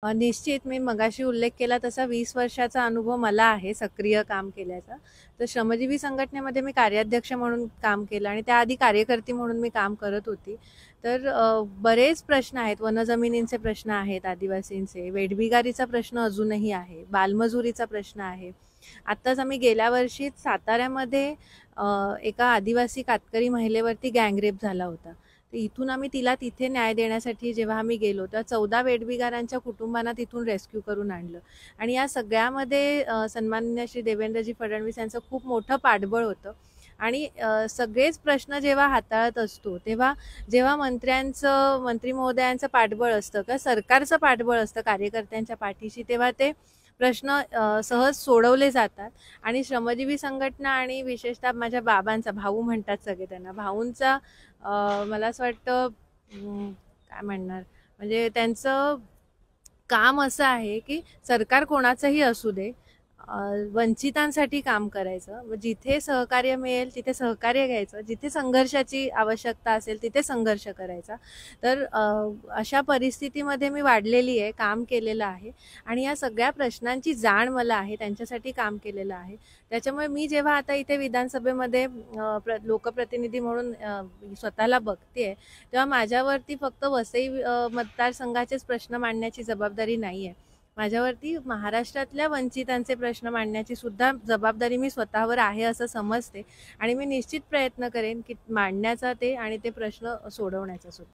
निश्चित मी मगाशी उल्लेख केला तसा 20 वर्षाचा अनुभव मला आहे सक्रिय काम केल्याचा. तर श्रमजीवी संघटनेमध्ये मी कार्याध्यक्ष म्हणून काम केलं आणि त्याआधी कार्यकर्ती म्हणून मी काम करत होती. तर बरेच प्रश्न आहेत. वनजमिनींचे प्रश्न आहेत आदिवासींचे, वेठबिगारीचा प्रश्न अजूनही आहे, बालमजुरीचा प्रश्न आहे. आत्ताच आम्ही गेल्या वर्षीच साताऱ्यामध्ये एका आदिवासी कातकरी महिलेवरती गँगरेप झाला होता. तर इथून आम्ही तिला तिथे न्याय देण्यासाठी जेव्हा आम्ही गेलो तेव्हा 14 वेठबिगारांच्या कुटुंबांना तिथून रेस्क्यू करून आणलं आणि या सगळ्यामध्ये सन्माननीय श्री देवेंद्रजी फडणवीस यांचं खूप मोठं पाठबळ होतं. आणि सगळेच प्रश्न जेव्हा हाताळत असतो तेव्हा जेव्हा मंत्री महोदयांचं पाठबळ असतं किंवा सरकारचं पाठबळ असतं कार्यकर्त्यांच्या पाठीशी, तेव्हा ते प्रश्न सहज सोडवले जातात. आणि श्रमजीवी संघटना आणि विशेषतः माझ्या बाबांचा, भाऊ म्हणतात सगळे त्यांना, भाऊंचा मला असं वाटतं काय म्हणणार, म्हणजे त्यांचं काम असं आहे की सरकार कोणाचंही असू दे, वंचितांसाठी काम करायचं. जिथे सहकार्य मिळेल तिथे सहकार्य घ्यायचं, जिथे संघर्षाची आवश्यकता असेल तिथे संघर्ष करायचा. तर अशा परिस्थितीमध्ये मी वाढलेली आहे, काम केलेलं आहे आणि या सगळ्या प्रश्नांची जाण मला आहे, त्यांच्यासाठी काम केलेलं आहे. त्याच्यामुळे मी जेव्हा आता इथे विधानसभेमध्ये लोकप्रतिनिधी म्हणून स्वतःला बघतेय, तेव्हा माझ्यावरती फक्त वसई मतदारसंघाचेच प्रश्न मांडण्याची जबाबदारी नाही आहे. माझ्यावरती महाराष्ट्रातल्या वंचितांचे प्रश्न मांडण्याची सुद्धा जबाबदारी मी स्वतःवर आहे असं समजते आणि मी निश्चित प्रयत्न करेन की मांडण्याचा ते आणि ते प्रश्न सोडवण्याचा सुद्धा.